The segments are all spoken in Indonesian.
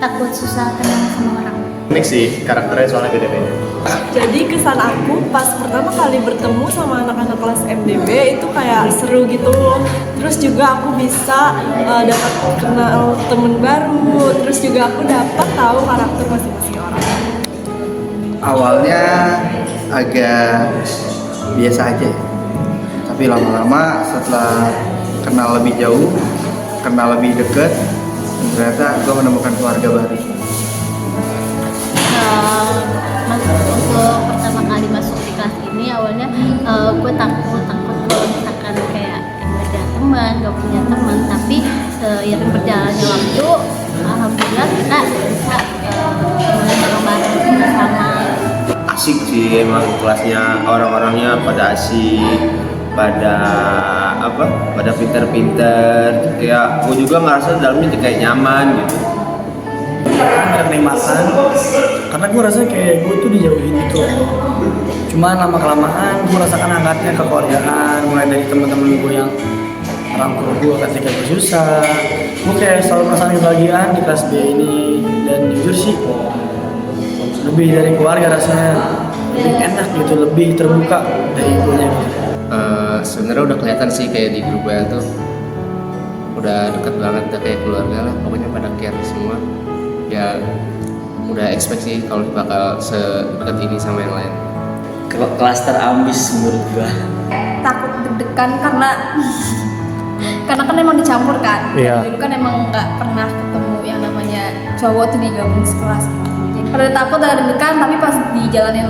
takut susah kenal sama orang. Unik sih, karakternya soalnya beda-beda. Jadi kesan aku pas pertama kali bertemu sama anak-anak kelas MDB itu kayak seru gitu. Terus juga aku bisa dapat kenal temen baru. Terus juga aku dapat tahu karakter masing-masing orang. Awalnya agak biasa aja ya. Tapi lama-lama setelah kenal lebih jauh, kenal lebih dekat, ternyata gue menemukan keluarga baru. Untuk pertama kali masuk di kelas ini awalnya gue takut kalau misalkan kayak gak ada teman, gak punya teman. Tapi seiring berjalannya waktu, alhamdulillah kita bisa mulai bareng-bareng bersama. Asik sih emang kelasnya, orang-orangnya pada asik, pada pinter-pinter. Kayak gue juga ngerasa dalamnya kayak nyaman gitu. Ada kenikmatan karena gue rasa kayak gue tuh dijauhin gitu. Cuman lama kelamaan gue rasakan hangatnya kekeluargaan, mulai dari teman-teman gue yang rangkul gue ketika gue susah. Gue kayak selalu merasakan kebahagiaan di kelas B ini, dan jujur sih lebih dari keluarga, rasanya lebih enak gitu, lebih terbuka dari gue nya gitu. Sebenarnya udah kelihatan sih kayak di grup WA tuh udah deket banget, udah kayak keluarga lah, pokoknya pada care semua. Ya udah expect sih kalau bakal sedekat ini sama yang lain. Klaster ambis menurut gua. Takut deg-degan karena kan emang dicampur kan. Dulu kan emang nggak pernah ketemu yang namanya cowok tuh digabung sekelas. Pada takut, ada deg-degan, tapi pas dijalanin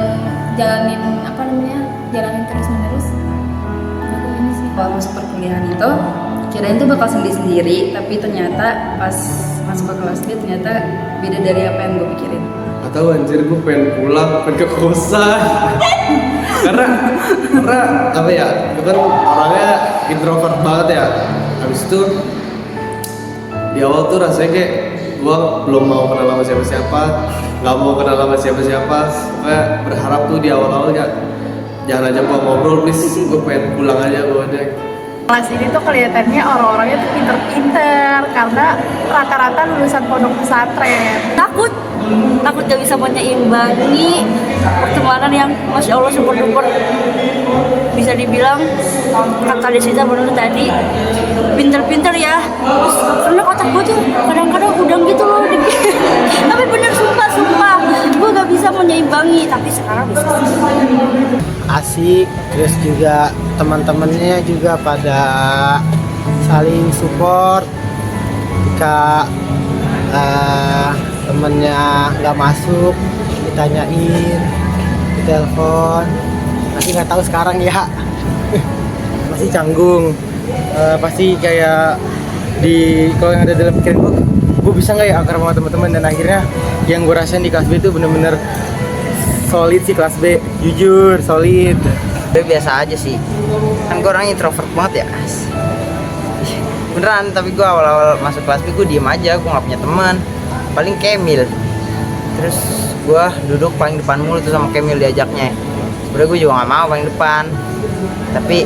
jalanin terus menerus. Ini sih. Kalau masuk perkuliahan itu kirain tuh bakal sendiri, tapi ternyata pas masuk ke kelas dia ternyata beda dari apa yang gue pikirin. Atau anjir, gue pengen pulang, pengen ke kosan. karena apa ya, gue kan orangnya introvert banget ya. Habis itu di awal tuh rasanya kayak gue belum mau kenal sama siapa-siapa, nggak mau kenal sama siapa-siapa. Kayak berharap tuh di awal-awal jangan ajak gue ngobrol, please. Gue pengen pulang aja gue deh. Kelas ini tuh kelihatannya orang-orangnya tuh pinter-pinter karena rata-rata lulusan pondok pesantren. Takut gak bisa menyeimbangi pertemanan yang masya Allah super duper, bisa dibilang kata Desita bener tadi, pinter-pinter ya. Terus karena otak gue tuh kadang-kadang udang gitu loh. Tapi bener, sumpah gue gak bisa menyeimbangi, tapi sekarang bisa. Asik, terus juga teman-temannya juga pada saling support. Jika temennya nggak masuk, ditanyain, ditelepon. Masih nggak tahu sekarang ya. Masih canggung. Pasti kayak kalau yang ada dalam pikiran gue bisa nggak ya akrab sama teman-teman. Dan akhirnya yang gue rasain di kelas B itu bener-bener solid sih. Kelas B jujur solid. Biasa aja sih, kan gue orang introvert banget ya beneran. Tapi gue awal-awal masuk kelas B gue diem aja, gue gak punya teman, paling Kemil. Terus gue duduk paling depan mulu tuh sama Kemil diajaknya. Sebenernya gue juga gak mau paling depan, tapi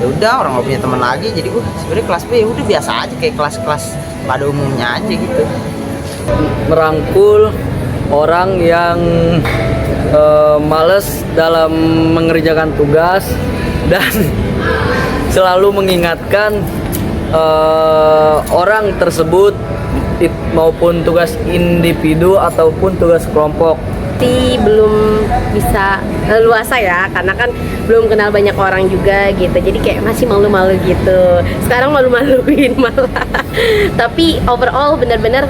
ya udah orang gak punya teman lagi. Jadi gue sebenarnya kelas B ya udah biasa aja, kayak kelas-kelas pada umumnya aja gitu. Merangkul orang yang males dalam mengerjakan tugas dan selalu mengingatkan orang tersebut, maupun tugas individu ataupun tugas kelompok. Tapi belum bisa leluasa ya, karena kan belum kenal banyak orang juga gitu, jadi kayak masih malu-malu gitu. Sekarang malu-maluin malah. Tapi overall benar-benar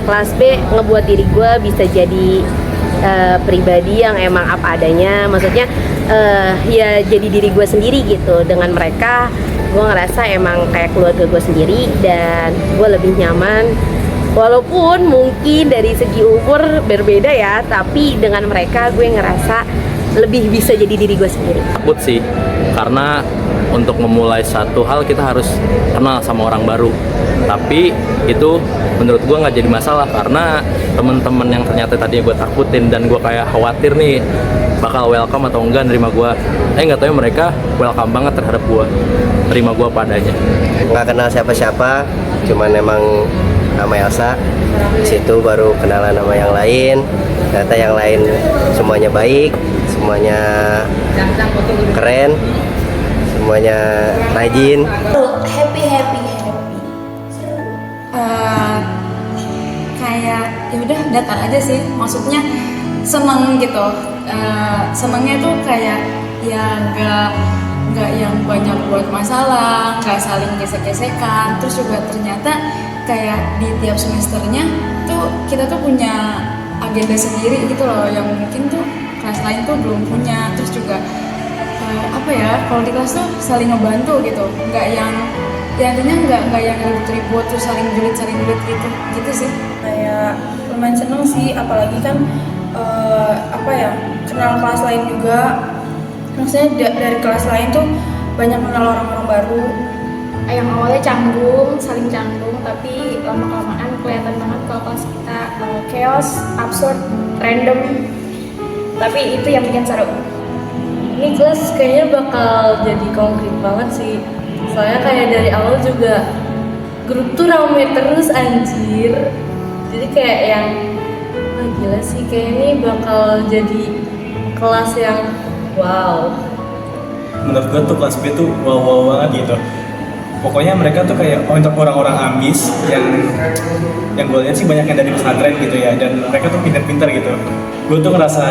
kelas B ngebuat diri gue bisa jadi pribadi yang emang apa adanya. Maksudnya ya jadi diri gue sendiri gitu. Dengan mereka gue ngerasa emang kayak keluarga gue sendiri, dan gue lebih nyaman. Walaupun mungkin dari segi umur berbeda ya, tapi dengan mereka gue ngerasa lebih bisa jadi diri gue sendiri. Takut sih, karena untuk memulai satu hal kita harus kenal sama orang baru. Tapi itu menurut gue nggak jadi masalah, karena temen-temen yang ternyata tadinya gue takutin dan gue kayak khawatir nih bakal welcome atau enggak nerima gue, nggak tahu ya mereka welcome banget terhadap gue, terima gue padanya. Nggak kenal siapa-siapa, cuman emang sama Elsa. Di situ baru kenalan sama yang lain. Ternyata yang lain semuanya baik, semuanya keren, semuanya rajin. Happy. Kayak ya udah datar aja sih, maksudnya seneng gitu. Senengnya tuh kayak ya nggak yang banyak buat masalah, nggak saling gesek-gesekan. Terus juga ternyata kayak di tiap semesternya tuh kita tuh punya agenda sendiri gitu loh, yang mungkin tuh kelas lain tuh belum punya. Terus juga apa ya, kalau di kelas tuh saling ngebantu gitu, nggak yang ya intinya nggak yang ribut-ribut terus saling julid gitu sih. Kayak lumayan seneng sih, apalagi kan apa ya, kenal kelas lain juga. Maksudnya dari kelas lain tuh banyak kenal orang-orang baru. Yang awalnya canggung, saling canggung, tapi lama-kelamaan kelihatan banget kalau kelas kita chaos, absurd, random. Tapi itu yang bikin seru. Ini kelas kayaknya bakal jadi konkret banget sih. Soalnya kayak dari awal juga grup tuh rame terus anjir. Jadi kayak yang gila sih, kayak ini bakal jadi kelas yang wow. Menurut gue tuh kelas B tuh wow banget gitu. Pokoknya mereka tuh kayak untuk orang-orang ambis yang gue lihat sih banyak yang dari pesantren gitu ya, dan mereka tuh pintar-pintar gitu. Gue tuh ngerasa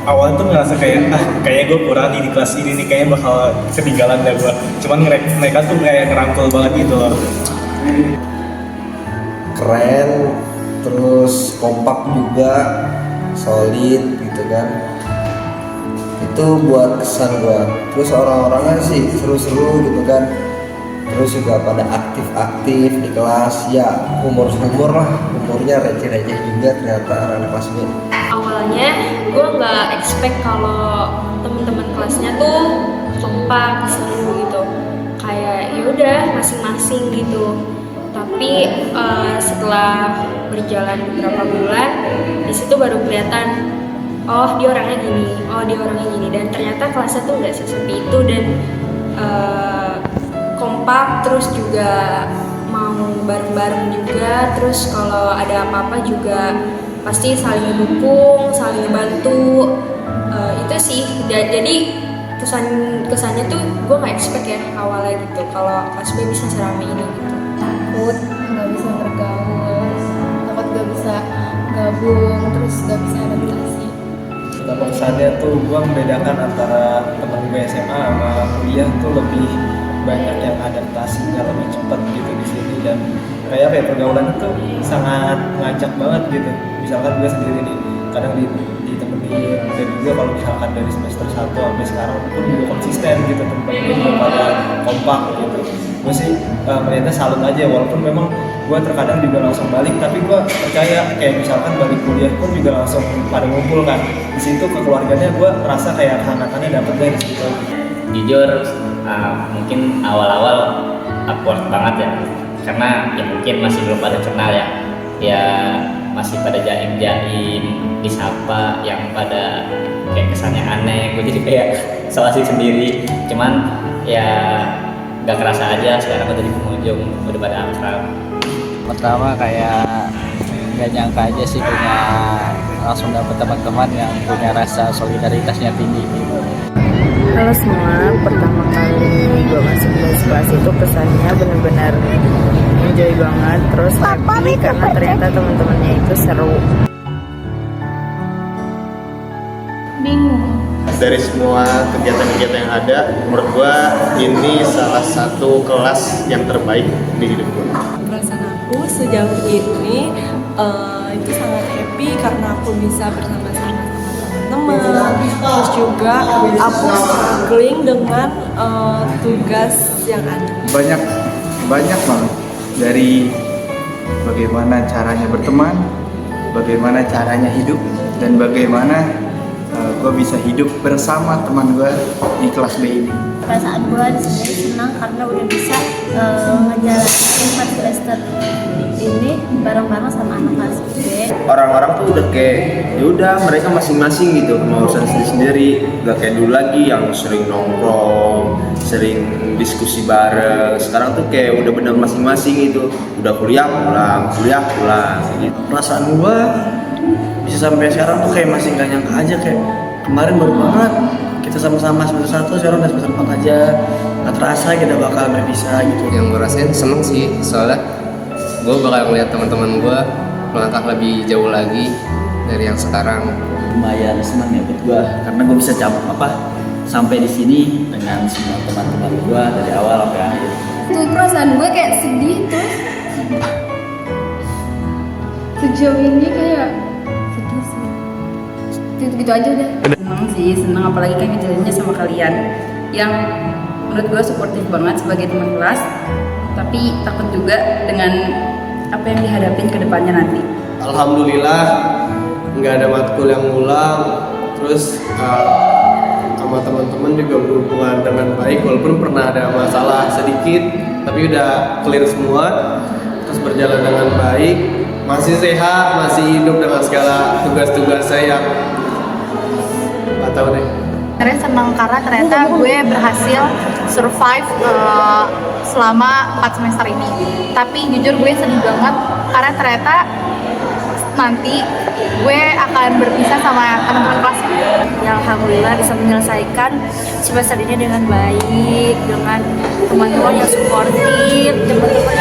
awal tuh ngerasa kayak kayak gue kurang di kelas ini nih, kayaknya bakal ketinggalan dah gue. Cuman mereka tuh kayak ngerangkul banget gitu loh. Keren, terus kompak juga, solid gitu kan. Itu buat kesan gua. Terus orang-orangnya sih seru-seru gitu kan. Terus juga pada aktif-aktif di kelas. Ya umur lah, umurnya receh-receh juga ternyata anak kelas B. Awalnya gue nggak expect kalau teman-teman kelasnya tuh kompak, seru gitu. Kayak ya udah masing-masing gitu. Tapi setelah berjalan beberapa bulan, di situ baru kelihatan, oh dia orangnya gini, dan ternyata kelasnya tuh nggak sesepi itu, dan kompak, terus juga mau bareng-bareng juga, terus kalau ada apa-apa juga pasti saling mendukung, saling ngebantu. Itu sih, jadi kesannya tuh gue nggak expect ya awalnya gitu kalau kelas B bisa serame ini gitu. Takut nggak bisa bergaul, takut nggak bisa gabung, terus nggak bisa adaptasi. Kalau kesannya tuh gue membedakan antara teman gue SMA sama kuliah tuh lebih banyak yang adaptasinya lebih cepat gitu di sini, dan kayak pergaulan itu sangat ngajak banget gitu. Misalkan gue sendiri nih kadang ditemenin, dan juga kalau misalkan dari semester 1 sampai sekarang pun juga konsisten gitu, temen-temen gue pada kompak gitu. Gue sih melihatnya salut aja, walaupun memang gue terkadang juga langsung balik, tapi gue percaya kayak misalkan balik kuliah pun juga langsung pada ngumpul kan. Di situ kekeluarganya gue merasa kayak kehangatannya dapet dari situ. Jujur mungkin awal-awal awkward banget ya, karena ya mungkin masih belum pada kenal ya masih pada jaim-jaim, disapa, yang pada kayak kesannya aneh. Gue jadi kayak so asik sendiri, cuman ya gak kerasa aja sekarang udah di penghujung, udah pada akrab. Pertama kayak gak nyangka aja sih punya langsung dapet teman-teman yang punya rasa solidaritasnya tinggi gitu. Halo semua, pertama kali gue masuk kelas itu kesannya benar-benar enjoy banget, terus happy karena ternyata teman-temannya itu seru. Bingung. Dari semua kegiatan-kegiatan yang ada, menurut gua ini salah satu kelas yang terbaik di hidup gua. Perasaan aku sejauh ini itu sangat happy karena aku bisa bersama-sama teman-teman. Terus juga aku struggling dengan tugas yang ada. Banyak banget dari bagaimana caranya berteman, bagaimana caranya hidup, dan bagaimana gue bisa hidup bersama teman gue di kelas B ini. Perasaan gue sebenarnya senang karena udah bisa ngejalanin 4 semester ini bareng-bareng sama anak kelas B. Orang-orang tuh udah kayak ya udah mereka masing-masing gitu mau urusan sendiri-sendiri, gak kayak dulu lagi yang sering nongkrong, sering diskusi bareng. Sekarang tuh kayak udah bener masing-masing gitu, udah kuliah pulang gitu. Perasaan gua bisa sampai sekarang tuh kayak masih gak nyangka aja, kayak kemarin baru banget kita sama-sama semester 1, sekarang udah semester 4 aja. Gak terasa kita bakal berpisah gitu. Yang gue rasain seneng sih, soalnya gue bakal ngeliat teman-teman gue melangkah lebih jauh lagi dari yang sekarang. Lumayan senang ya buat gue, karena gue bisa sampai di sini dengan semua teman-teman gue dari awal sampai akhir. Tuh perasaan gue kayak sedih terus sejauh ini kayak sedih sih. Gitu aja udah. Seneng apalagi kan ngejalaninnya sama kalian yang menurut gue suportif banget sebagai teman kelas, tapi takut juga dengan apa yang dihadapin ke depannya nanti. Alhamdulillah nggak ada matkul yang ngulang, terus sama teman-teman juga berhubungan dengan baik walaupun pernah ada masalah sedikit, tapi udah clear semua, terus berjalan dengan baik, masih sehat, masih hidup dengan segala tugas-tugas saya yang nggak tahu deh. Sebenarnya senang karena ternyata gue berhasil survive selama 4 semester ini. Tapi jujur gue sedih banget karena ternyata nanti gue akan berpisah sama teman-teman kelas. Ya, alhamdulillah bisa menyelesaikan semester ini dengan baik, dengan teman-teman yang suportif, teman-teman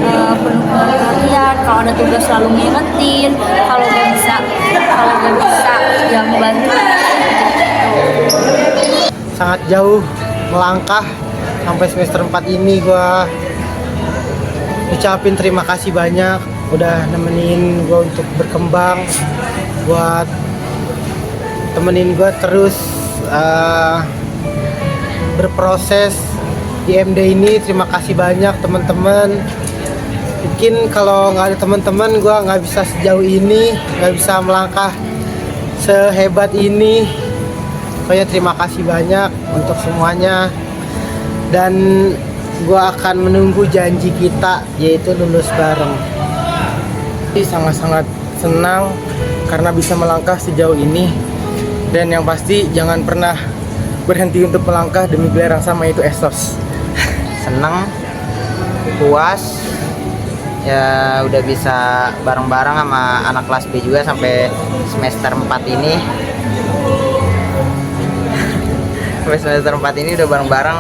yang penuh perhatian. Kalau ada tugas selalu ngingetin, kalau nggak bisa yang bantu. Sangat jauh melangkah sampai semester 4 ini. Gua ucapin terima kasih banyak udah nemenin gue untuk berkembang, buat temenin gue terus berproses di MD ini. Terima kasih banyak teman-teman. Mungkin kalau nggak ada teman-teman gue nggak bisa sejauh ini, nggak bisa melangkah sehebat ini. Pokoknya terima kasih banyak untuk semuanya, dan gue akan menunggu janji kita yaitu lulus bareng. Sangat-sangat senang karena bisa melangkah sejauh ini, dan yang pasti jangan pernah berhenti untuk melangkah demi gelar yang sama, yaitu ESOS. Senang, puas, ya udah bisa bareng-bareng sama anak kelas B juga sampai semester 4 ini. Sampai semester 4 ini udah bareng-bareng.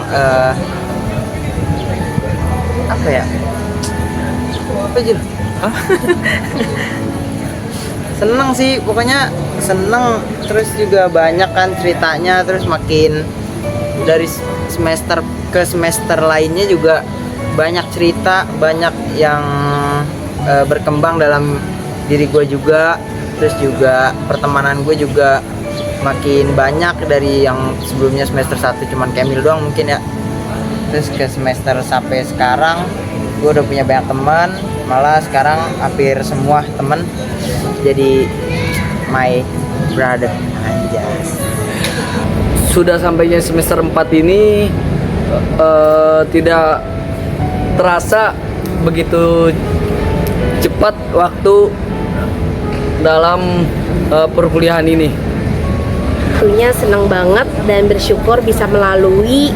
Apa ya? Apa aja? Seneng sih, pokoknya seneng. Terus juga banyak kan ceritanya, terus makin dari semester ke semester lainnya juga banyak cerita, banyak yang berkembang dalam diri gue juga. Terus juga pertemanan gue juga makin banyak dari yang sebelumnya semester 1 cuman Kamil doang mungkin ya. Terus ke semester sampai sekarang gue udah punya banyak teman, malah sekarang hampir semua temen jadi my brother. Anjas. Sudah sampainya semester 4 ini tidak terasa begitu cepat waktu dalam perkuliahan ini. Tentunya senang banget dan bersyukur bisa melalui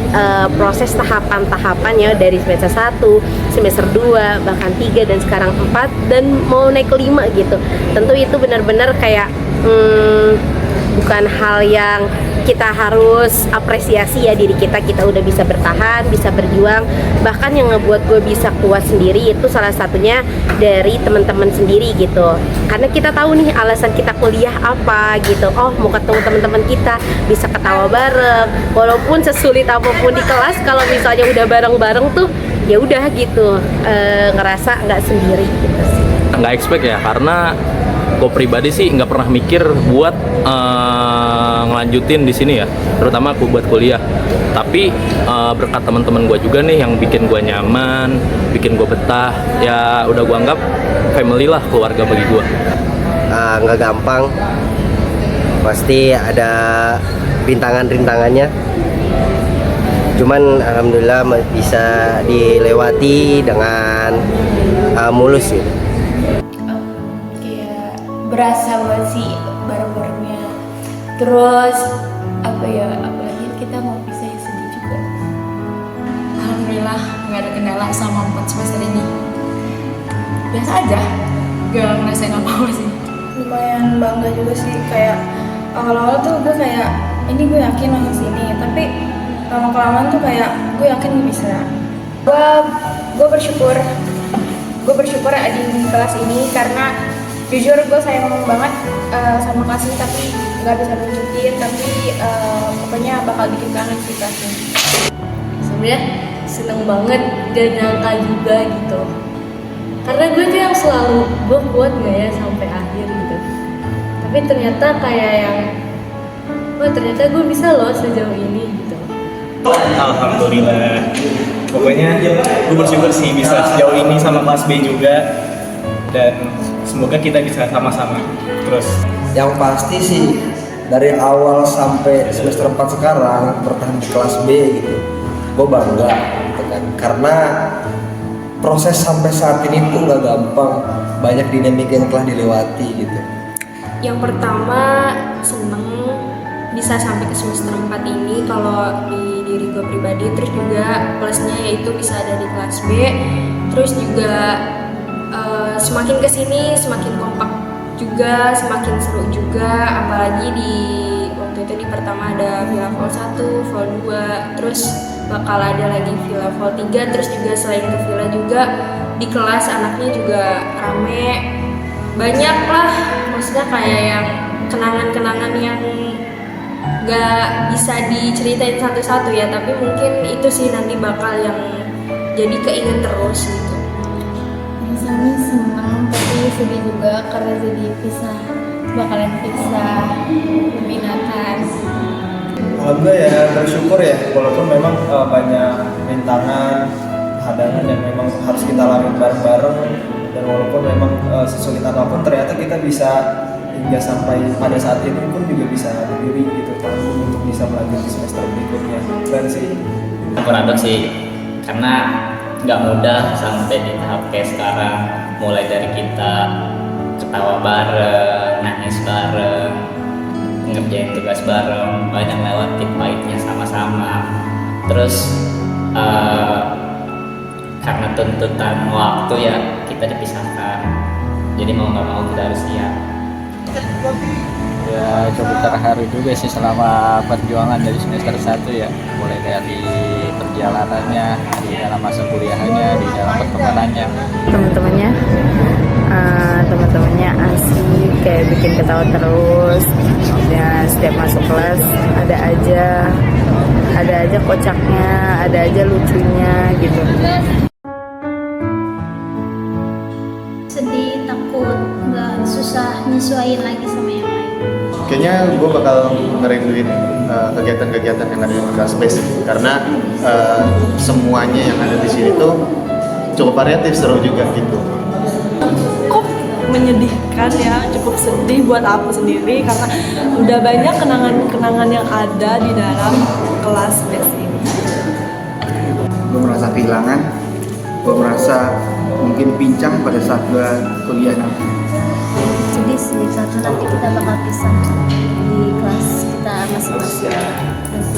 proses tahapan-tahapan ya, dari semester 1, semester 2, bahkan 3 dan sekarang 4 dan mau naik ke 5 gitu. Tentu itu benar-benar kayak bukan hal yang kita harus apresiasi ya, diri kita udah bisa bertahan, bisa berjuang. Bahkan yang ngebuat gue bisa kuat sendiri itu salah satunya dari teman-teman sendiri gitu. Karena kita tahu nih alasan kita kuliah apa gitu. Oh, mau ketemu teman-teman kita, bisa ketawa bareng. Walaupun sesulit apapun di kelas, kalau misalnya udah bareng-bareng tuh ya udah gitu, ngerasa nggak sendiri gitu sih. Nggak expect ya, karena gue pribadi sih nggak pernah mikir buat ngelanjutin di sini ya, terutama aku buat kuliah. Tapi berkat teman-teman gue juga nih yang bikin gue nyaman, bikin gue betah. Ya udah gue anggap family lah, keluarga bagi gue. Nggak gampang, pasti ada rintangan-rintangannya. Cuman alhamdulillah bisa dilewati dengan mulus gitu. Kayak berasa banget sih Terus apa ya, apalagi kita mau pisah ya sedih juga. Alhamdulillah nggak ada kendala sama 4 semester ini. Biasa aja, gak ngerasain apa-apa sih. Lumayan bangga juga sih, kayak awal-awal tuh gue kayak ini gue yakin masuk sini, tapi lama-kelamaan tuh kayak gue yakin gue bisa. Gue bersyukur ada di kelas ini karena jujur gue sayang banget sama kelas ini, tapi nggak bisa nunjukin, tapi pokoknya bakal bikin kangen sih kelas ini. Sebenarnya seneng banget, gak nyangka juga gitu. Karena gue tuh yang selalu, gue kuat gak ya sampai akhir gitu. Tapi ternyata kayak yang, wah ternyata gue bisa loh sejauh ini gitu. Alhamdulillah. Pokoknya gue bersyukur sih bisa sejauh ini sama kelas B juga. Dan semoga kita bisa sama-sama terus. Yang pasti sih dari awal sampai semester 4 sekarang bertahan di kelas B gitu, gue bangga gitu kan, karena proses sampai saat ini tuh nggak gampang, banyak dinamika yang telah dilewati gitu. Yang pertama seneng bisa sampai ke semester 4 ini kalau di diri gue pribadi, terus juga plusnya yaitu bisa ada di kelas B, terus juga semakin kesini semakin kompak juga, semakin seru juga, apalagi di waktu itu di pertama ada Villa Vol 1, Vol 2, terus bakal ada lagi Villa Vol 3, terus juga selain ke Villa juga di kelas anaknya juga rame, banyak lah, maksudnya kayak yang kenangan-kenangan yang gak bisa diceritain satu-satu ya, tapi mungkin itu sih nanti bakal yang jadi keinget terus gitu. Rasanya senang tapi sedih juga karena jadi bakalan pisah peminatan. Alhamdulillah ya, bersyukur ya, walaupun memang banyak rintangan, hadangan yang memang harus kita lalui bareng-bareng, dan walaupun memang sesulit apapun ternyata kita bisa hingga sampai pada saat ini pun juga bisa berdiri gitu, tangguh untuk bisa melanjutkan semester berikutnya. Keren sih. Berada sih, karena nggak mudah sampai di tahap kayak sekarang, mulai dari kita ketawa bareng, nangis bareng, ngerjain tugas bareng, banyak lewatin pahitnya sama-sama. Terus karena tuntutan waktu ya kita dipisahkan, jadi mau nggak mau kita harus siap. Ya cukup terharu juga sih selama perjuangan dari semester 1 ya, mulai dari perjalanannya, di dalam masa kuliahnya, di dalam pertemanannya. Teman-temannya asik, kayak bikin ketawa terus. Maksudnya setiap masuk kelas ada aja kocaknya, ada aja lucunya gitu. Sedih, takut, nggak susah nyesuaiin lagi sama yang lain. Kayaknya gue bakal ngerinduin kegiatan-kegiatan yang ada di kelas base, karena semuanya yang ada di sini tuh cukup variatif, seru juga gitu. Cukup menyedihkan ya, cukup sedih buat aku sendiri karena udah banyak kenangan-kenangan yang ada di dalam kelas base ini. Gue merasa kehilangan, gue merasa mungkin pincang pada saat gue kuliah nanti. Sedih sih karena nanti kita bakal pisah di kelas kita masing-masing.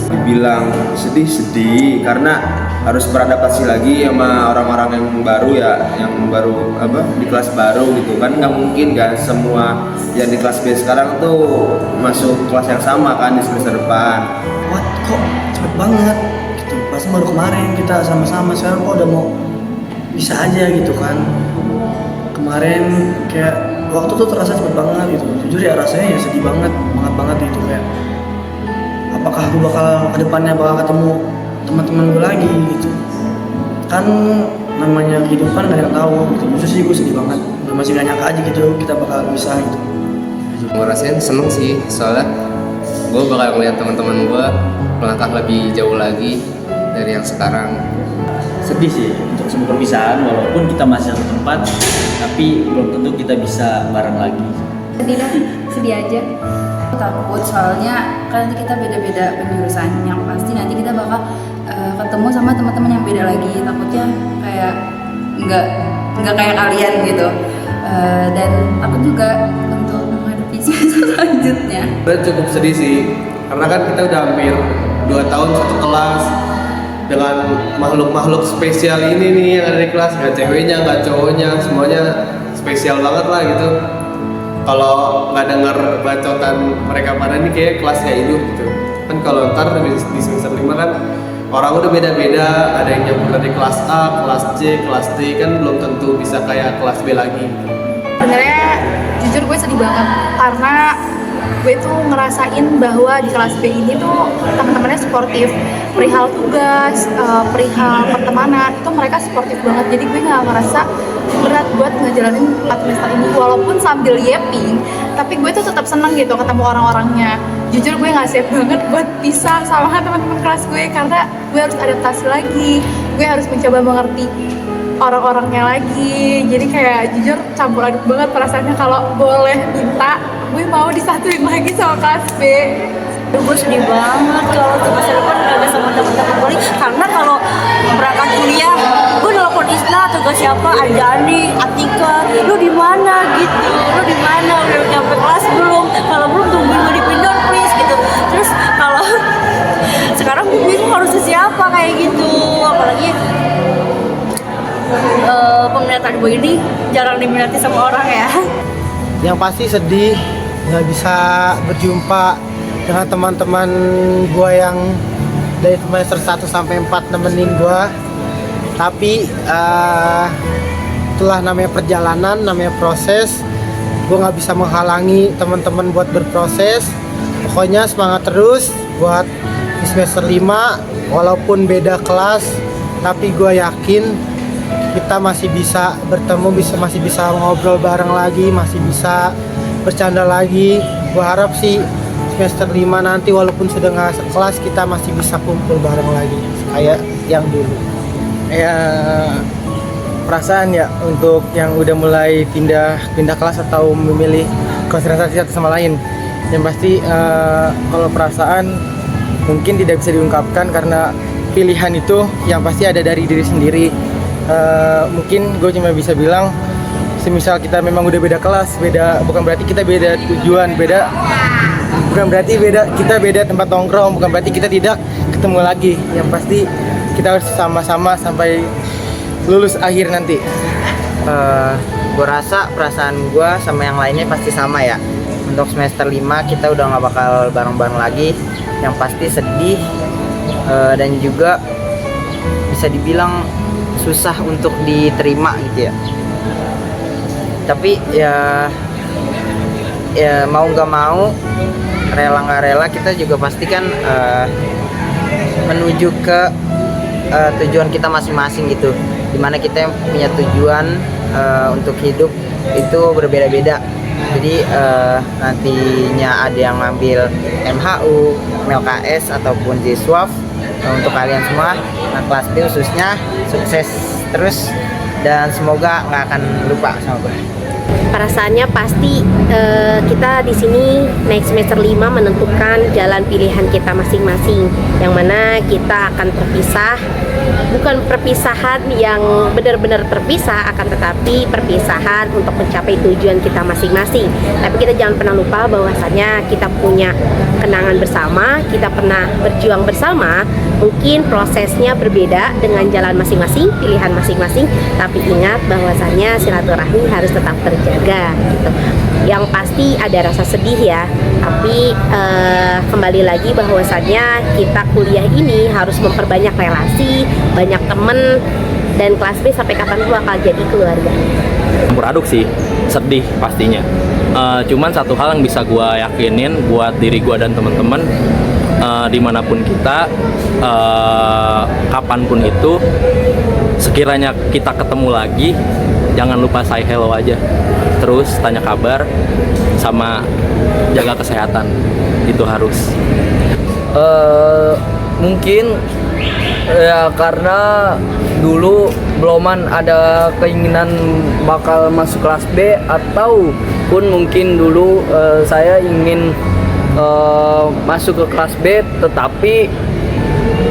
Dibilang sedih karena harus beradaptasi lagi sama orang-orang yang baru ya, yang baru di kelas baru gitu kan, nggak mungkin kan semua yang di kelas B sekarang tuh masuk kelas yang sama kan di semester depan. Wah kok cepet banget gitu, pas baru kemarin kita sama-sama, sekarang kok udah mau bisa aja gitu kan. Kemarin kayak waktu tuh terasa cepet banget gitu, jujur ya rasanya ya sedih banget gitu, kayak apakah gue bakal kedepannya bakal ketemu teman-teman gue lagi gitu kan, namanya kehidupan gak ada yang tahu gitu. Jujur sih gue sedih banget, masih gak nyangka aja gitu kita bakal bisa gitu. Gue rasain seneng sih, soalnya gue bakal ngeliat teman-teman gue melangkah lebih jauh lagi dari yang sekarang. Sedih sih untuk sebuah perpisahan, walaupun kita masih satu tempat, tapi belum tentu kita bisa bareng lagi. Sedih lah, sedih aja. Takut soalnya kan nanti kita beda-beda penjurusan, yang pasti nanti kita bakal ketemu sama teman-teman yang beda lagi. Takutnya kayak nggak kayak kalian gitu, dan takut juga untuk menghadapi semester selanjutnya. Udah cukup sedih sih, karena kan kita udah hampir 2 tahun satu kelas dengan makhluk-makhluk spesial ini nih yang ada di kelas, nggak ceweknya, nggak cowoknya, semuanya spesial banget lah gitu. Kalau nggak dengar bacotan mereka pada ini kayak kelas nggak hidup gitu. Kan kalau ntar di semester 5 kan orang udah beda-beda, ada yang nyamper dari kelas A, kelas C, kelas D, kan belum tentu bisa kayak kelas B lagi gitu. Sebenarnya jujur gue sedih banget karena gue tuh ngerasain bahwa di kelas B ini tuh teman-temannya sportif, perihal tugas, perihal pertemanan itu mereka sportif banget. Jadi gue nggak ngerasa berat buat ngejalanin 4 semester ini walaupun sambil yeping, tapi gue tuh tetap seneng gitu ketemu orang-orangnya. Jujur gue nggak siap banget buat pisah sama teman-teman kelas gue karena gue harus adaptasi lagi, gue harus mencoba mengerti orang-orangnya lagi. Jadi kayak jujur campur aduk banget perasaannya. Kalau boleh minta, gue mau disatuin lagi sama kelas B. Gue sedih banget kalau semester depan gak sama teman-teman gue, karena kalau berangkat kuliah gue nelfon Isna atau gak siapa, Anjani, Atika, lu di mana gitu, lu di mana, udah nyampe kelas belum, kalau belum tungguin gue di pindah please gitu. Terus kalau sekarang gue bingung harus siapa kayak gitu, apalagi peminatan gue ini jarang diminati sama orang ya. Yang pasti sedih nggak bisa berjumpa dengan teman-teman gue yang dari semester 1 sampai 4 nemenin gue. Tapi itulah namanya perjalanan, namanya proses. Gue nggak bisa menghalangi teman-teman buat berproses. Pokoknya semangat terus buat di semester 5, walaupun beda kelas, tapi gue yakin kita masih bisa bertemu, masih bisa ngobrol bareng lagi, masih bisa bercanda lagi. Gue harap sih semester 5 nanti walaupun sudah nggak sekelas, kita masih bisa kumpul bareng lagi kayak yang dulu. Ya perasaan ya untuk yang udah mulai pindah kelas atau memilih konsentrasi satu sama lain. Yang pasti kalau perasaan mungkin tidak bisa diungkapkan karena pilihan itu yang pasti ada dari diri sendiri. Mungkin gue cuma bisa bilang, semisal kita memang udah beda kelas, bukan berarti kita beda tujuan, bukan berarti kita beda tempat nongkrong, bukan berarti kita tidak ketemu lagi. Yang pasti kita harus sama-sama sampai lulus akhir nanti. Gue rasa perasaan gue sama yang lainnya pasti sama ya. Untuk semester 5 kita udah gak bakal bareng-bareng lagi. Yang pasti sedih dan juga bisa dibilang susah untuk diterima gitu ya. Tapi ya mau nggak mau, rela nggak rela, kita juga pasti kan menuju ke tujuan kita masing-masing gitu. Dimana kita yang punya tujuan untuk hidup itu berbeda-beda. Jadi nantinya ada yang ngambil MHU, MLKS ataupun JSWAF. Untuk kalian semua, kelas B khususnya, sukses terus dan semoga nggak akan lupa sama gue. Perasaannya pasti kita di sini naik semester 5 menentukan jalan pilihan kita masing-masing, yang mana kita akan terpisah, bukan perpisahan yang benar-benar terpisah, akan tetapi perpisahan untuk mencapai tujuan kita masing-masing. Tapi kita jangan pernah lupa bahwasannya kita punya kenangan bersama, kita pernah berjuang bersama. Mungkin prosesnya berbeda dengan jalan masing-masing, pilihan masing-masing, tapi ingat bahwasannya silaturahmi harus tetap terjaga gitu. Yang pasti ada rasa sedih ya, tapi kembali lagi bahwasannya kita kuliah ini harus memperbanyak relasi, banyak temen, dan kelas B sampai kapan pun bakal jadi keluarga. Campur aduk sih, sedih pastinya. Cuman satu hal yang bisa gue yakinin buat diri gue dan temen-temen, dimanapun kita, kapanpun itu, sekiranya kita ketemu lagi, jangan lupa say hello aja, terus tanya kabar, sama jaga kesehatan, itu harus. Mungkin ya karena dulu beloman ada keinginan bakal masuk kelas B, ataupun mungkin dulu saya ingin masuk ke kelas B tetapi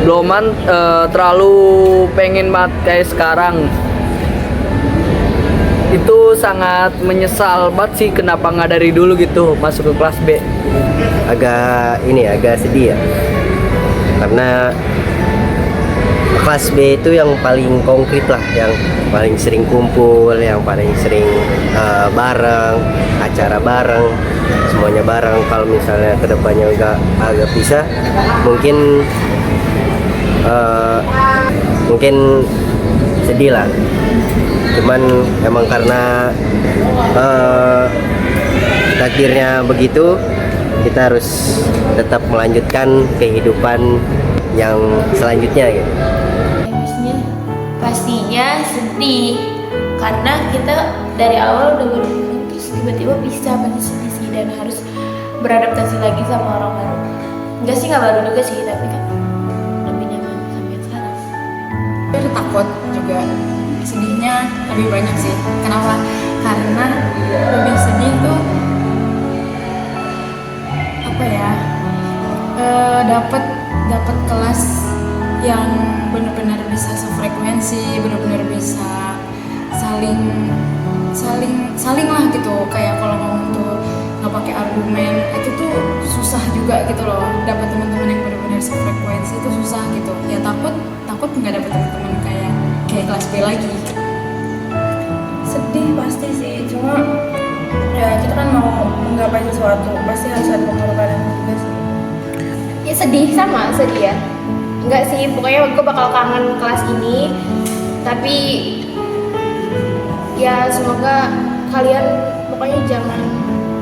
beloman terlalu pengen banget kayak sekarang. itu sangat menyesal banget sih kenapa nggak dari dulu gitu masuk ke kelas B. Agak sedih ya, karena kelas B itu yang paling konkret lah, yang paling sering kumpul, yang paling sering bareng, acara bareng, semuanya bareng. Kalau misalnya kedepannya agak pisah, mungkin sedih lah. Cuman emang karena takdirnya begitu, kita harus tetap melanjutkan kehidupan yang selanjutnya gitu. Pastinya sedih karena kita dari awal udah beruntung terus tiba-tiba bisa, pasti sedih sih, dan harus beradaptasi lagi sama orang baru. Enggak sih, nggak baru juga sih, tapi kan lebih nyaman sampai sekarang. Ada takut juga, sedihnya lebih banyak sih. Kenapa? Karena lebih sedih tuh dapat kelas yang benar-benar bisa sefrekuensi, benar-benar bisa saling lah gitu. Kayak kalau ngomong tuh nggak pakai argumen, itu tuh susah juga gitu loh. Dapat teman-teman yang benar-benar sefrekuensi itu susah gitu. Ya takut nggak dapat teman-teman kayak kelas B lagi. Sedih pasti sih, cuma ya kita kan mau menggapai sesuatu, pasti harus ada pengorbanan juga sih. Ya sedih ya. Enggak sih, pokoknya gue bakal kangen kelas ini. Tapi ya semoga kalian pokoknya jangan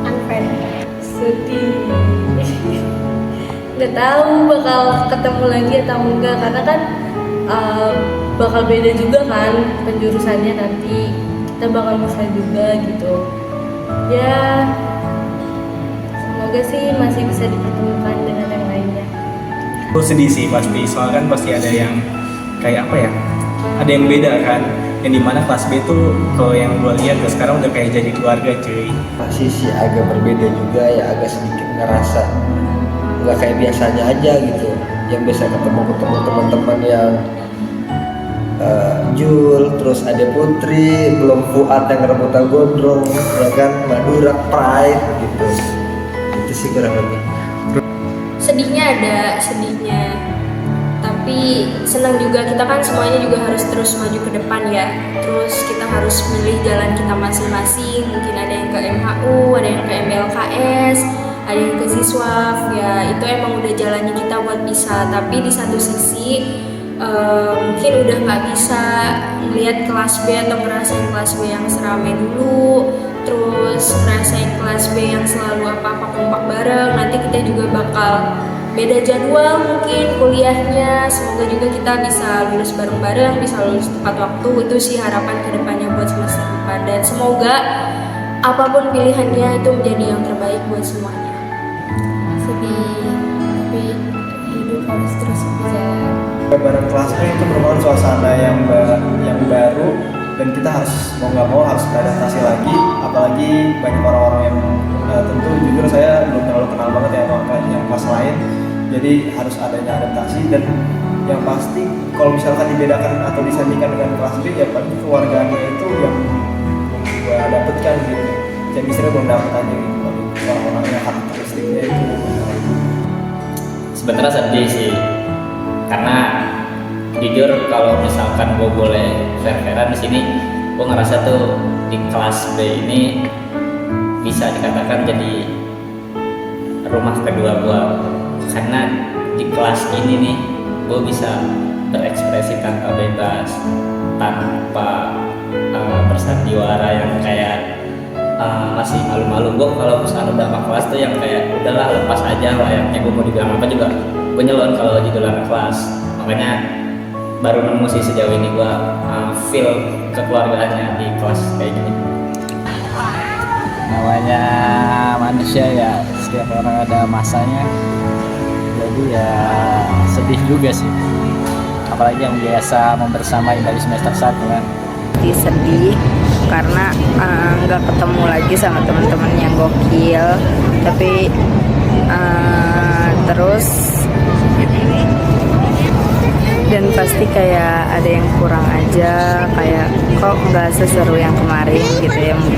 unfriend. Sedih. Nggak tahu bakal ketemu lagi atau enggak, karena kan bakal beda juga kan penjurusannya nanti. Kita bakal bisa juga gitu. Ya semoga sih masih bisa dipertemukan dengan yang lainnya. Gue sedih sih pasti, soalnya kan pasti ada yang kayak apa ya, ada yang beda kan, yang dimana kelas B tuh kalau yang gue lihat sekarang udah kayak jadi keluarga cuy. Masih sih agak berbeda juga ya, agak sedikit ngerasa nggak kayak biasanya aja gitu. Yang biasa ketemu teman-teman yang Jul, terus ada Putri, belum Fuad yang rebutan gondrong, ya kan, Madura, Pride gitu. Itu sih kurang lebih. Sedihnya tapi senang juga. Kita kan semuanya juga harus terus maju ke depan ya. Terus kita harus milih jalan kita masing-masing. Mungkin ada yang ke MHU, ada yang ke MBLKS, ada yang ke Siswaf. Ya itu emang udah jalannya kita buat bisa. Tapi di satu sisi mungkin udah nggak bisa ngeliat kelas B atau ngerasain kelas B yang seramai dulu, terus ngerasain kelas B yang selalu apa-apa kompak bareng. Nanti kita juga bakal beda jadwal mungkin kuliahnya. Semoga juga kita bisa lulus bareng-bareng, bisa lulus tepat waktu. Itu sih harapan kedepannya buat semester depan, dan semoga apapun pilihannya itu menjadi yang terbaik buat semuanya. Sedih, tapi hidup harus terus berjalan. Bareng kelas B itu merupakan suasana yang baru, dan kita harus mau nggak mau harus beradaptasi lagi. Apalagi banyak orang-orang yang tentu jujur saya belum terlalu kenal banget ya sama yang kelas lain, jadi harus adanya adaptasi. Dan yang pasti kalau misalkan dibedakan atau disandingkan dengan kelas B, ya paling keluarganya itu yang gue dapetkan gitu. Jadi saya belum dapet aja gitu orang-orangnya, karakteristiknya itu. Sebenarnya sedih sih, karena jujur kalau misalkan gue boleh fair-fairan di sini, gue ngerasa tuh di kelas B ini bisa dikatakan jadi rumah kedua gue, karena di kelas ini nih gue bisa berekspresi tanpa bebas, tanpa bersandiwara yang kayak masih malu-malu. Gue kalau misalnya udah sama kelas tuh yang kayak udahlah lepas aja, layaknya gue mau dibilang apa juga gue nyelon kalau lagi duluan kelas. Makanya baru nemu sih sejauh ini gue feel kekeluargaannya di kelas kayak gini. Namanya manusia ya, setiap orang ada masanya, jadi ya sedih juga sih, apalagi yang biasa membersamai dari semester 1 kan. Sedih karena nggak ketemu lagi sama teman-teman yang gokil, tapi terus dan pasti kayak ada yang kurang aja, kayak kok nggak seseru yang kemarin gitu.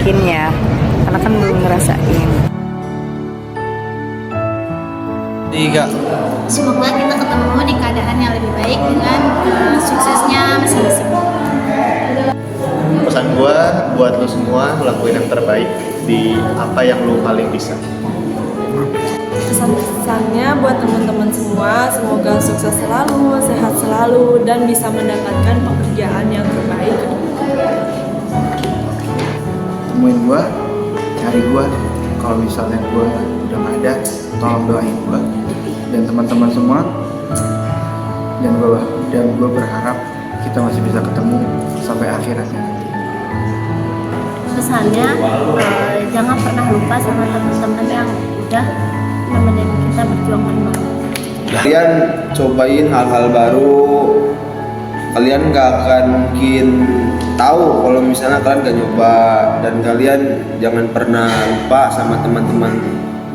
mungkin ya, karena kan belum ngerasain. 3. Semoga kita ketemu di keadaan yang lebih baik dengan suksesnya masing-masing. Pesan gue buat lo semua, lakuin yang terbaik di apa yang lo paling bisa. Pesan-pesannya buat teman-teman semua, semoga sukses selalu, sehat selalu, dan bisa mendapatkan pekerjaan yang terbaik. Temuin gue, cari gue. Kalau misalnya gue udah gak ada, tolong doain gue dan teman-teman semua. Dan gue berharap kita masih bisa ketemu sampai akhiratnya nanti. Pesannya, jangan pernah lupa sama teman-teman yang udah nemenin kita berjuang bareng. Kalian cobain hal-hal baru, kalian gak akan mungkin tahu kalau misalnya kalian gak nyoba. Dan kalian jangan pernah lupa sama teman-teman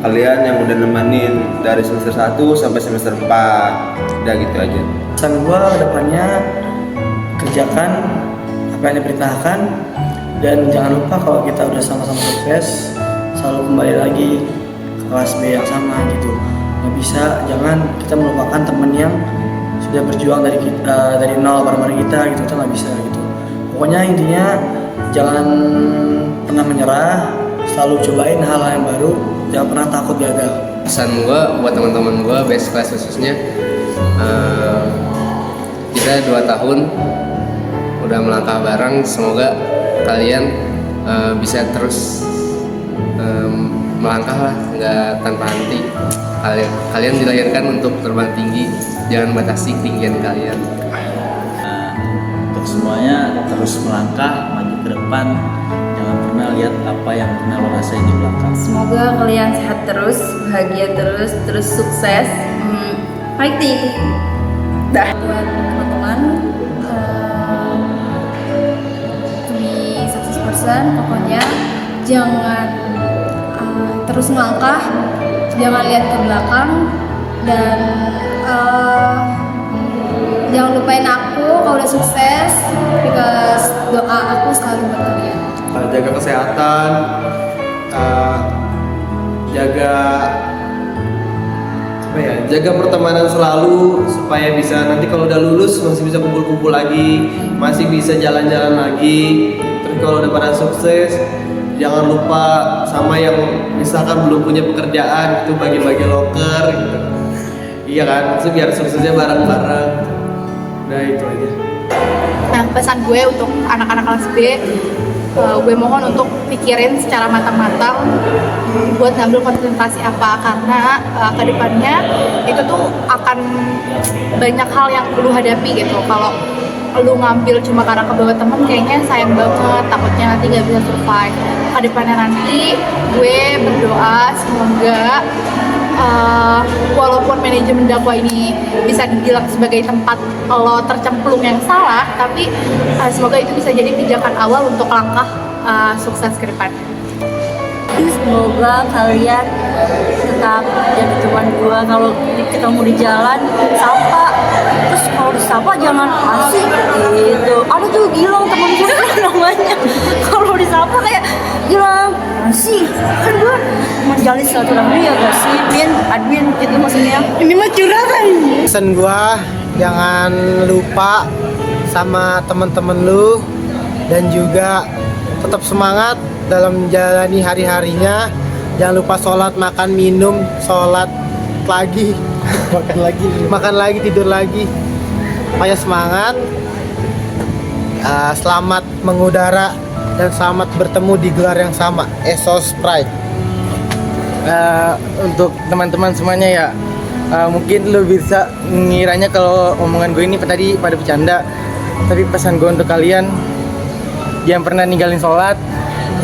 kalian yang udah nemenin dari semester 1 sampai semester 4. Udah gitu aja. Pesan gue kedepannya, kerjakan apa yang diperintahkan, dan jangan lupa kalau kita udah sama-sama sukses, selalu kembali lagi ke kelas B yang sama gitu. Nggak bisa, jangan kita melupakan temen yang sudah berjuang dari nol bareng-bareng kita gitu, itu nggak bisa gitu. Pokoknya intinya jangan pernah menyerah, selalu cobain hal yang baru, jangan pernah takut gagal. Pesan gue buat teman-teman gue best class khususnya, kita 2 tahun udah melangkah bareng, semoga kalian bisa terus melangkah lah, nggak tanpa henti. Kalian dilahirkan untuk terbang tinggi, jangan batasi ketinggian kalian. Untuk semuanya terus melangkah maju ke depan, jangan pernah lihat apa yang pernah lo rasain di belakang. Semoga kalian sehat terus, bahagia terus sukses. Fighting. Dah. Buat teman-teman, to be success person, pokoknya jangan terus melangkah, jangan lihat ke belakang, dan jangan lupain aku kalau udah sukses, because doa aku selalu buat kalian. Jaga kesehatan, jaga pertemanan selalu supaya bisa nanti kalau udah lulus masih bisa kumpul-kumpul lagi, masih bisa jalan-jalan lagi. Terus kalau udah pada sukses, jangan lupa sama yang misalkan belum punya pekerjaan itu bagi-bagi loker gitu. Iya kan, itu biar suksesnya bareng-bareng. Udah itu aja. Nah, pesan gue untuk anak-anak kelas B, gue mohon untuk pikirin secara matang-matang buat ngambil konsentrasi apa, karena kedepannya itu tuh akan banyak hal yang lu hadapi gitu. Kalau lu ngambil cuma karena kebawa temen, kayaknya sayang banget, takutnya nanti gak bisa survive. Kedepannya nanti gue berdoa semoga walaupun manajemen dakwah ini bisa dibilang sebagai tempat lo tercemplung yang salah, tapi semoga itu bisa jadi pijakan awal untuk langkah sukses ke depan. Semoga kalian tetap jadi teman gua, kalau ketemu di jalan sapa, terus kalau disapa jangan asik gitu. Ada tuh Gilang temen gue namanya, kalau disapa kayak Gilang asik, kan gua menjalin silaturahmi ya gak sih, admin gitu maksudnya. Ini mah curhatan. Pesan gua, jangan lupa sama teman-teman lu, dan juga tetap semangat dalam menjalani hari-harinya. Jangan lupa sholat, makan, minum, sholat lagi, makan lagi, tidur lagi. Pokoknya semangat, selamat mengudara, dan selamat bertemu di gelar yang sama, Esos Pride. Untuk teman-teman semuanya ya, mungkin lo bisa ngiranya kalau omongan gue ini tadi pada bercanda, tapi pesan gue untuk kalian, jangan pernah ninggalin sholat,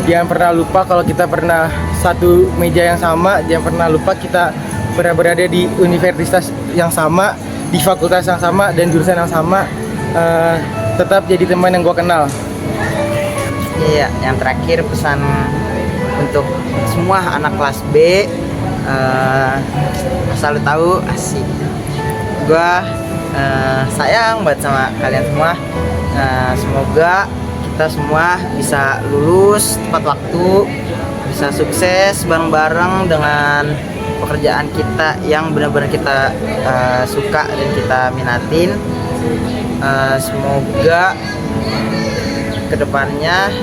jangan pernah lupa kalau kita pernah satu meja yang sama, jangan pernah lupa kita pernah berada di universitas yang sama, di fakultas yang sama, dan jurusan yang sama. Tetap jadi teman yang gue kenal. Iya, yang terakhir pesan untuk semua anak kelas B, asal lu tahu, asik, gue sayang banget sama kalian semua. Semoga kita semua bisa lulus tepat waktu, bisa sukses bareng-bareng dengan pekerjaan kita yang benar-benar kita suka dan kita minatin. Semoga kedepannya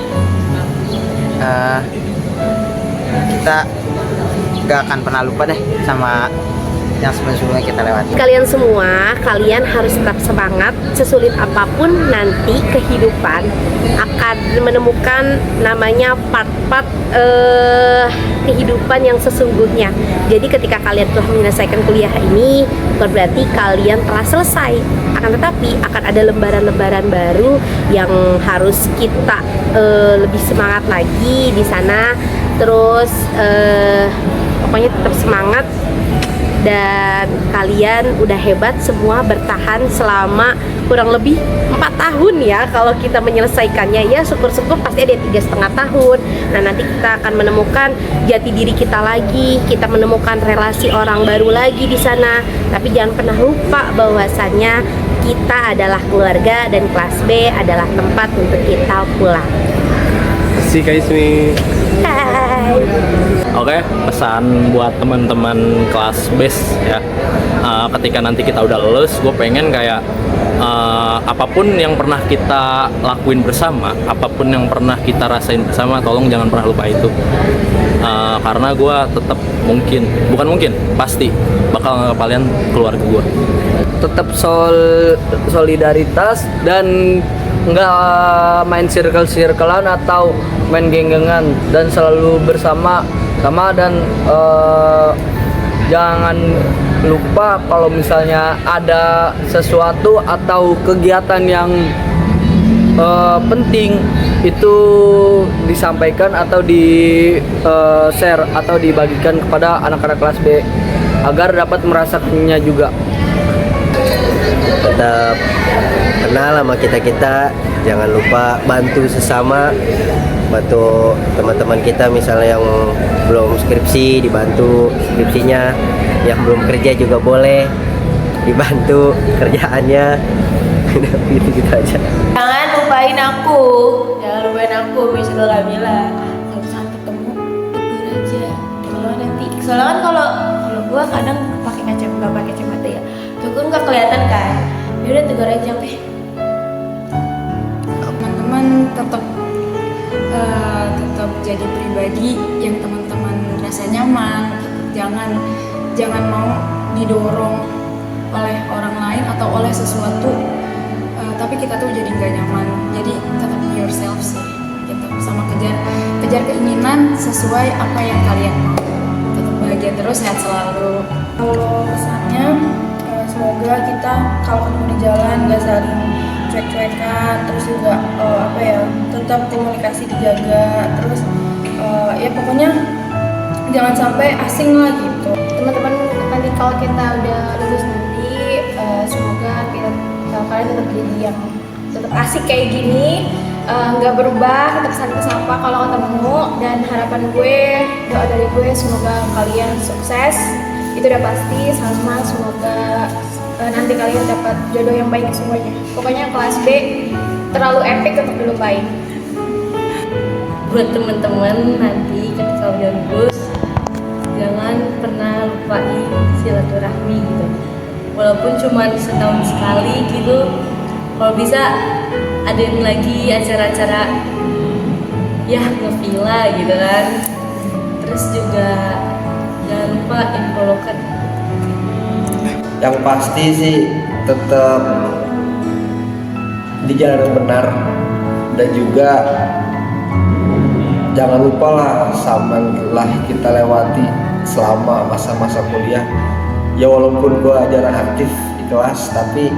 kita gak akan pernah lupa deh sama yang sebelumnya kita lewati. Kalian semua, kalian harus tetap semangat. Sesulit apapun nanti kehidupan akan menemukan namanya part-part kehidupan yang sesungguhnya. Jadi ketika kalian telah menyelesaikan kuliah ini, bukan berarti kalian telah selesai. Akan tetapi akan ada lembaran-lembaran baru yang harus kita lebih semangat lagi di sana. Terus pokoknya tetap semangat. Dan kalian udah hebat semua, bertahan selama kurang lebih 4 tahun ya. Kalau kita menyelesaikannya ya syukur-syukur pasti ada 3,5 tahun. Nah nanti kita akan menemukan jati diri kita lagi, kita menemukan relasi orang baru lagi di sana. Tapi jangan pernah lupa bahwasannya kita adalah keluarga dan kelas B adalah tempat untuk kita pulang. Si Kaismi. Hai. Oke, pesan buat teman-teman kelas base ya. Ketika nanti kita udah lulus, gue pengen kayak apapun yang pernah kita lakuin bersama, apapun yang pernah kita rasain bersama, tolong jangan pernah lupa itu. Karena gue tetap pasti bakal nganggap kalian keluarga gue. Tetap solidaritas dan nggak main circle-circlean atau main geng-gengan, dan selalu bersama dan jangan lupa kalau misalnya ada sesuatu atau kegiatan yang penting itu disampaikan atau di share atau dibagikan kepada anak-anak kelas B agar dapat merasakannya juga. Tetap kenal sama kita, jangan lupa bantu sesama, bantu teman-teman kita misalnya yang belum skripsi dibantu skripsinya, yang belum kerja juga boleh dibantu kerjaannya. Gitu aja. Jangan lupain aku misalnya Kamila. Kalau misalnya ketemu tegur aja. Kalau nanti, soalnya kan kalau gua kadang pakai kacamata ya. Tuh kan nggak kelihatan kan. Ya udah tegur aja deh. Teman-teman tetap jadi pribadi yang teman-teman rasa nyaman. Jangan mau didorong oleh orang lain atau oleh sesuatu, tapi kita tuh jadi nggak nyaman. Jadi tetap yourself sih, gitu. Sama kejar keinginan sesuai apa yang kalian mau. Tetap bahagia terus, sehat selalu. Kalau pesannya semoga kita kalau ketemu di jalan nggak saling cuek-cuekan, terus juga tetap komunikasi dijaga, terus ya pokoknya jangan sampai asing lah gitu. Teman-teman nanti kalau kita udah lulus nanti semoga kalian tetap jadi yang tetap asik kayak gini, nggak berubah, tetap saling sapa kalau ketemu. Dan harapan gue, doa dari gue semoga kalian sukses, itu udah pasti. Sama semoga nanti kalian dapat jodoh yang baik semuanya. Pokoknya kelas B terlalu epic untuk dilupain. Buat teman-teman nanti ketika udah lulus, jangan pernah lupain silaturahmi gitu. Walaupun cuma setahun sekali gitu, kalau bisa adain lagi acara-acara ya ngevilla gitu kan. Terus juga jangan lupa info loket. Yang pasti sih tetap di jalan yang benar, dan juga jangan lupa lah sama lah kita lewati selama masa-masa kuliah. Ya walaupun gue jarang aktif di kelas, tapi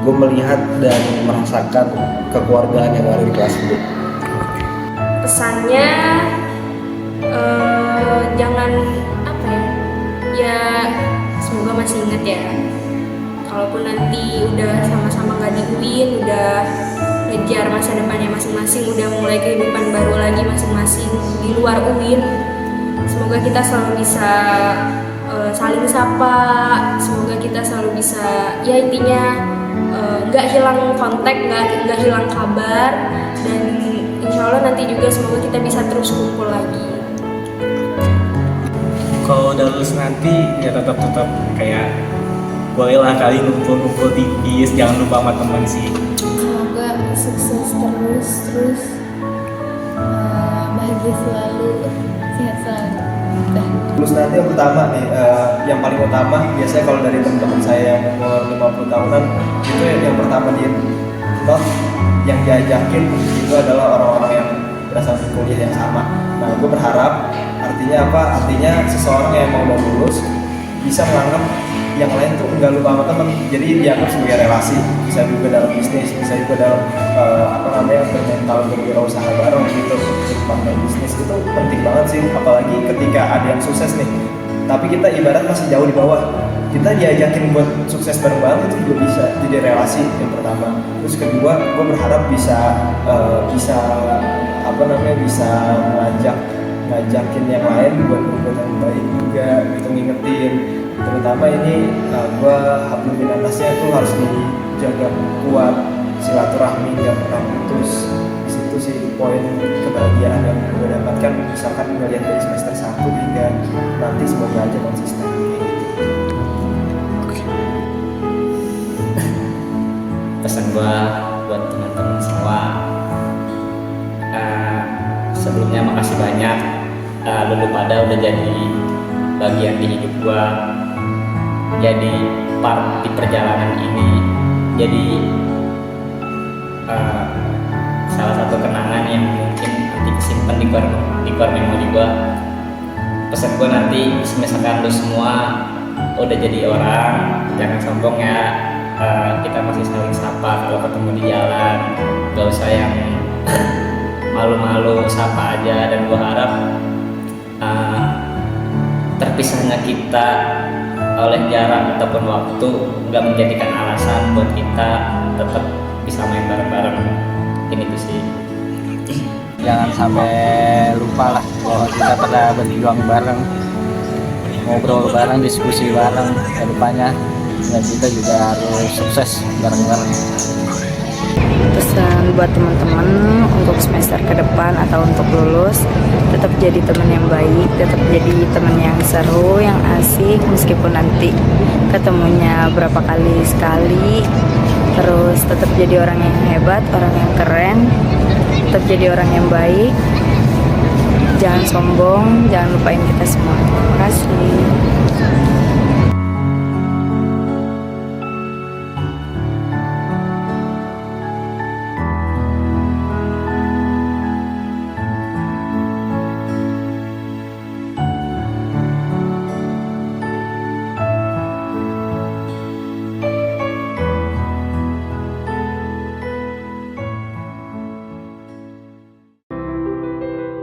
gue melihat dan merasakan kekeluargaan yang ada di kelas B. Pesannya jangan ya semoga masih ingat ya, kalaupun nanti udah sama-sama nggak di UIN, udah ngejar masa depannya masing-masing, udah mulai kehidupan baru lagi masing-masing di luar UIN, semoga kita selalu bisa saling sapa, semoga kita selalu bisa ya intinya nggak hilang kontak, nggak hilang kabar, dan insya Allah nanti juga semoga kita bisa terus kumpul lagi. Kalau udah lulus nanti ya tetap kayak bolehlah kali ngumpul tipis, jangan lupa sama teman sih. Semoga sukses terus bahagia selalu, sehat selalu. Lulus nanti yang pertama nih, yang paling utama biasanya kalau dari teman-teman saya yang umur 50 tahunan itu yang pertama dia not yang diajakin itu adalah orang-orang yang berasal dari kuliah yang sama. Nah, gue berharap artinya apa? Artinya seseorang yang mau lulus bisa menganggap yang lain tuh nggak lupa sama teman, jadi dianggap sebagai relasi, bisa juga dalam bisnis, bisa juga dalam bermental berwirausaha bareng gitu, partner bisnis itu penting banget sih, apalagi ketika ada yang sukses nih, tapi kita ibarat masih jauh di bawah, kita diajakin buat sukses bareng-bareng itu juga bisa jadi relasi yang pertama. Terus kedua, gue berharap bisa ngajakin yang lain buat berbuat yang baik juga gitu, ngingetin terutama ini gue hablum minannasnya tuh harus dijaga kuat, silaturahmi nggak pernah putus. Di situ sih poin kebahagiaan yang gue dapatkan, misalkan ngelihat dari semester 1 hingga nanti semoga aja konsisten kayak gitu. Pesan gue buat teman-teman semua, sebelumnya makasih banyak lu pada udah jadi bagian di hidup gue, jadi part di perjalanan ini, jadi salah satu kenangan yang mungkin nanti kesimpan di core memori gue. Pesan gue nanti misalkan lu semua udah jadi orang, jangan sombong ya, kita masih saling sapa kalau ketemu di jalan, gak usah yang malu-malu, sapa aja. Dan gue harap terpisahnya kita oleh jarak ataupun waktu nggak menjadikan alasan buat kita tetap bisa main bareng-bareng. Ini tuh sih. Jangan sampai lupa lah bahwa kita pernah berjuang bareng, ngobrol bareng, diskusi bareng ke depannya, dan kita juga harus sukses bareng-bareng. Pesan buat teman-teman untuk semester ke depan atau untuk lulus, tetap jadi teman yang baik, tetap jadi teman yang seru, yang asik, meskipun nanti ketemunya berapa kali sekali. Terus tetap jadi orang yang hebat, orang yang keren, tetap jadi orang yang baik, jangan sombong, jangan lupain kita semua. Terima kasih.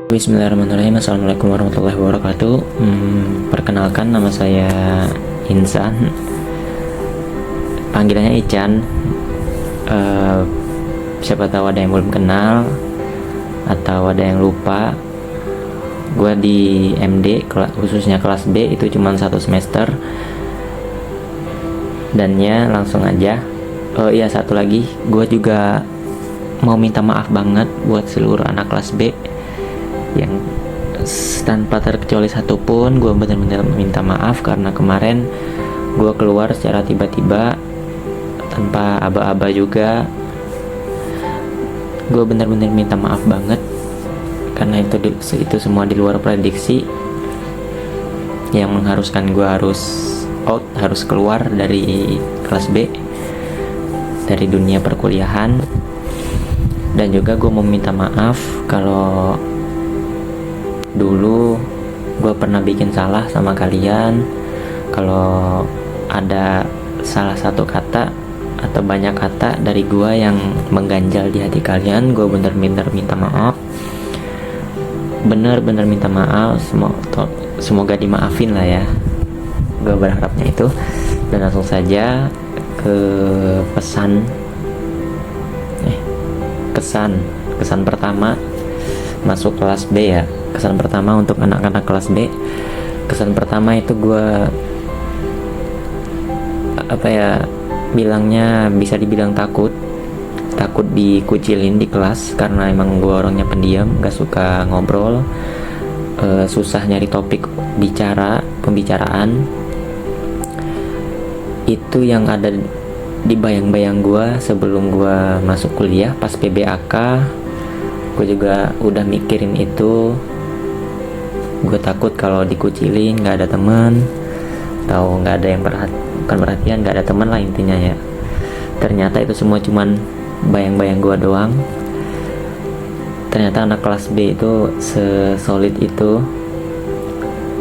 Bismillahirrahmanirrahim. Assalamualaikum warahmatullahi wabarakatuh. Perkenalkan, nama saya Insan, panggilannya Ican. Siapa tahu ada yang belum kenal atau ada yang lupa, gue di MD khususnya kelas B itu cuma 1 semester, dannya langsung aja. Oh iya, satu lagi, gue juga mau minta maaf banget buat seluruh anak kelas B yang tanpa terkecuali satupun. Gue benar-benar minta maaf karena kemarin gue keluar secara tiba-tiba tanpa aba-aba juga. Gue benar-benar minta maaf banget karena itu semua di luar prediksi yang mengharuskan gue harus out, harus keluar dari kelas B, dari dunia perkuliahan. Dan juga gue mau minta maaf kalau dulu gue pernah bikin salah sama kalian. Kalau ada salah satu kata atau banyak kata dari gue yang mengganjal di hati kalian, gue bener-bener minta maaf, bener-bener minta maaf. Semoga dimaafin lah ya, gue berharapnya itu. Dan langsung saja ke kesan pertama masuk kelas B ya. Kesan pertama untuk anak-anak kelas B, kesan pertama itu gue bilangnya bisa dibilang takut takut dikucilin di kelas karena emang gue orangnya pendiam, gak suka ngobrol, susah nyari topik pembicaraan. Itu yang ada di bayang-bayang gue sebelum gue masuk kuliah. Pas PBAK gue juga udah mikirin itu. Gue takut kalau dikucilin, gak ada teman, atau gak ada yang bukan perhatian, gak ada teman lah intinya ya. Ternyata itu semua cuman bayang-bayang gue doang. Ternyata anak kelas B itu sesolid itu,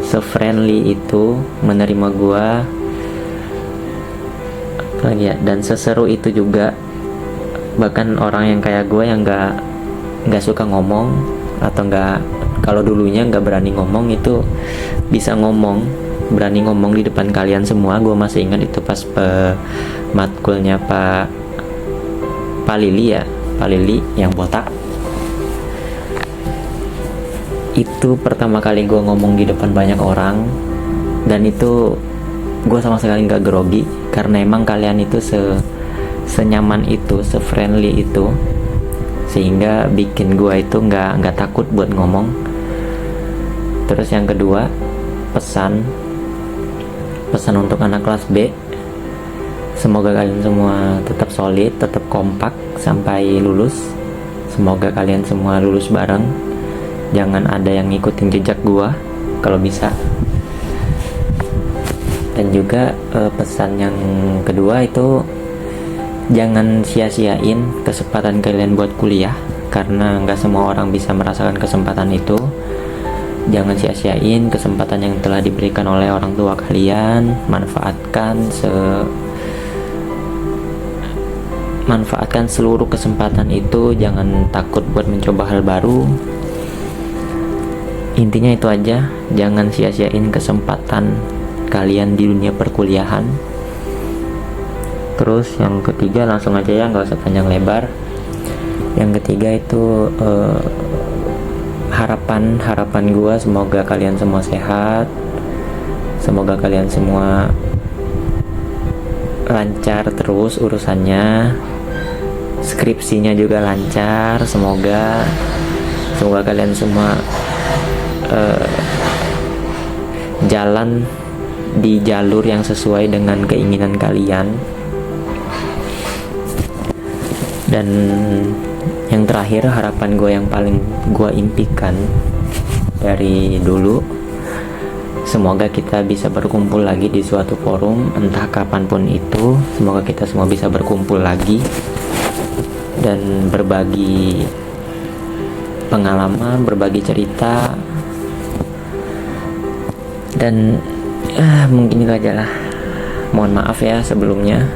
se-friendly itu menerima gue, apalagi ya, dan seseru itu juga. Bahkan orang yang kayak gue yang nggak suka ngomong, atau kalau dulunya nggak berani ngomong, itu bisa berani ngomong di depan kalian semua. Gue masih ingat itu pas matkulnya Pak Lili yang botak. Itu pertama kali gue ngomong di depan banyak orang, dan itu gue sama sekali nggak grogi karena emang kalian itu senyaman itu, se-friendly itu, sehingga bikin gue itu nggak takut buat ngomong. Terus yang kedua, pesan untuk anak kelas B, semoga kalian semua tetap solid, tetap kompak sampai lulus. Semoga kalian semua lulus bareng, jangan ada yang ngikutin jejak gua kalau bisa. Dan juga pesan yang kedua itu, jangan sia-siain kesempatan kalian buat kuliah, karena nggak semua orang bisa merasakan kesempatan itu. Jangan sia-siain kesempatan yang telah diberikan oleh orang tua kalian. Manfaatkan seluruh kesempatan itu, jangan takut buat mencoba hal baru. Intinya itu aja, jangan sia-siain kesempatan kalian di dunia perkuliahan. Terus yang ketiga, langsung aja ya, nggak usah panjang lebar. Yang ketiga itu harapan gue, semoga kalian semua sehat, semoga kalian semua lancar terus urusannya, skripsinya juga lancar, semoga kalian semua jalan di jalur yang sesuai dengan keinginan kalian. Dan yang terakhir, harapan gue yang paling gue impikan dari dulu, semoga kita bisa berkumpul lagi di suatu forum, entah kapanpun itu. Semoga kita semua bisa berkumpul lagi dan berbagi pengalaman, berbagi cerita. Dan mungkin itu aja lah. Mohon maaf ya sebelumnya.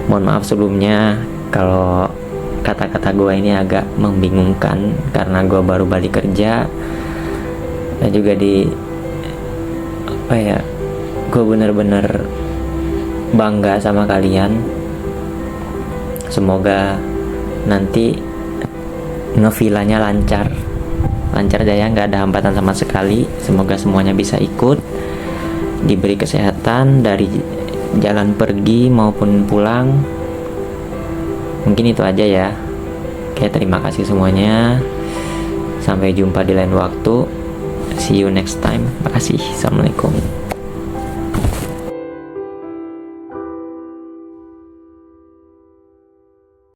Mohon maaf sebelumnya kalau kata-kata gue ini agak membingungkan, karena gue baru balik kerja, dan juga gue bener-bener bangga sama kalian. Semoga nanti ngevillanya lancar aja, nggak ada hambatan sama sekali. Semoga semuanya bisa ikut, diberi kesehatan dari jalan pergi maupun pulang. Mungkin itu aja ya. Oke, terima kasih semuanya. Sampai jumpa di lain waktu. See you next time. Makasih. Assalamualaikum.